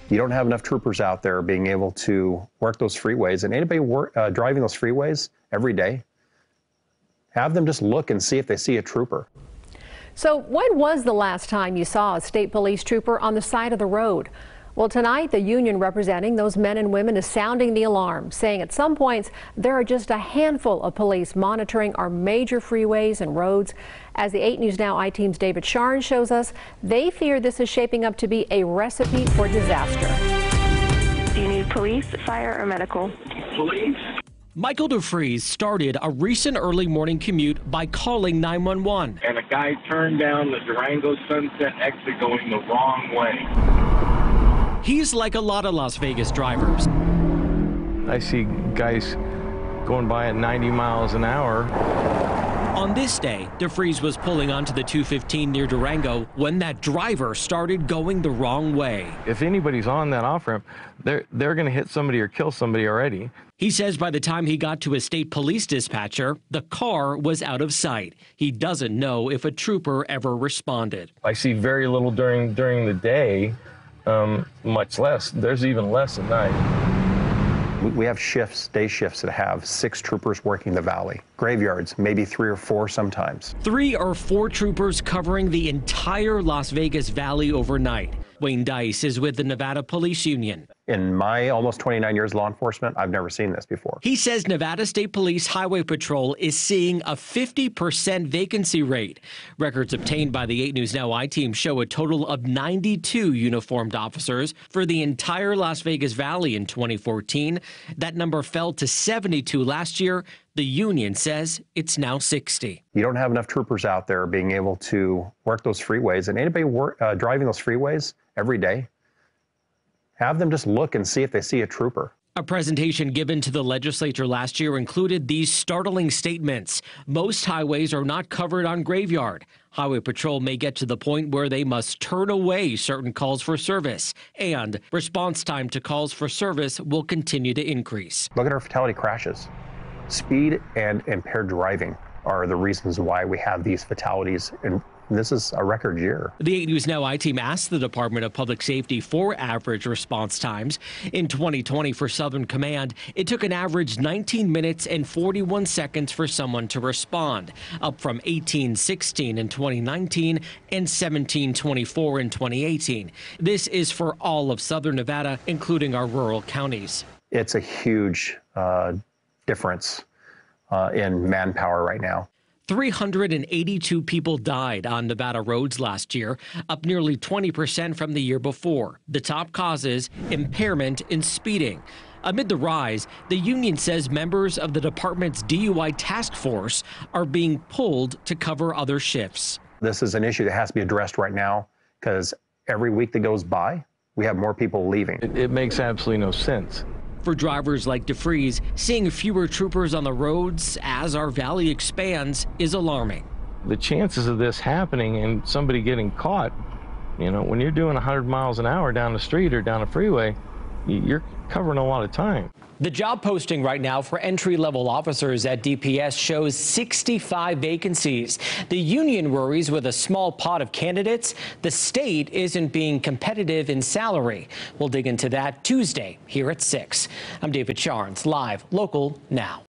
You don't have enough troopers out there being able to work those freeways. And anybody driving those freeways every day, have them just look and see if they see a trooper. So when was the last time you saw a state police trooper on the side of the road? Well, tonight, the union representing those men and women is sounding the alarm, saying at some points there are just a handful of police monitoring our major freeways and roads. As the 8 News Now I-Team's David Sharn shows us, they fear this is shaping up to be a recipe for disaster. Do you need police, fire, or medical? Police. Michael DeFries started a recent early morning commute by calling 911. And a guy turned down the Durango Sunset exit going the wrong way. He's like a lot of Las Vegas drivers. I see guys going by at 90 miles an hour. On this day, DeFries was pulling onto the 215 near Durango when that driver started going the wrong way. If anybody's on that off-ramp, they're going to hit somebody or kill somebody already. He says by the time he got to a state police dispatcher, the car was out of sight. He doesn't know if a trooper ever responded. I see very little during the day, much less. There's even less at night. We have shifts, day shifts that have 6 troopers working the valley. Graveyards, maybe 3 or 4 sometimes. 3 or 4 troopers covering the entire Las Vegas Valley overnight. Wayne Dice is with the Nevada Police Union. In my almost 29 years of law enforcement, I've never seen this before. He says Nevada State Police Highway Patrol is seeing a 50% vacancy rate. Records obtained by the 8 News Now I-Team show a total of 92 uniformed officers for the entire Las Vegas Valley in 2014. That number fell to 72 last year. The union says it's now 60. You don't have enough troopers out there being able to work those freeways. And anybody driving those freeways every day, have them just look and see if they see a trooper. A presentation given to the legislature last year included these startling statements. Most highways are not covered on Graveyard. Highway Patrol may get to the point where they must turn away certain calls for service, and response time to calls for service will continue to increase. Look at our fatality crashes. Speed and impaired driving are the reasons why we have these fatalities, and this is a record year. The 8 News Now I-Team asked the Department of Public Safety for average response times. In 2020 for Southern Command, it took an average 19 minutes and 41 seconds for someone to respond, up from 18:16 in 2019 and 17:24 in 2018. This is for all of Southern Nevada, including our rural counties. It's a huge difference in manpower right now. 382 people died on Nevada roads last year, up nearly 20% from the year before. The top causes, impairment and speeding. Amid the rise, the union says members of the department's DUI task force are being pulled to cover other shifts. This is an issue that has to be addressed right now because every week that goes by, we have more people leaving. It makes absolutely no sense. For drivers like DeFries, seeing fewer troopers on the roads as our valley expands is alarming. The chances of this happening and somebody getting caught, when you're doing 100 miles an hour down the street or down a freeway, you're covering a lot of time. The job posting right now for entry-level officers at DPS shows 65 vacancies. The union worries with a small pot of candidates, the state isn't being competitive in salary. We'll dig into that Tuesday here at 6. I'm David Sharns, live, local, now.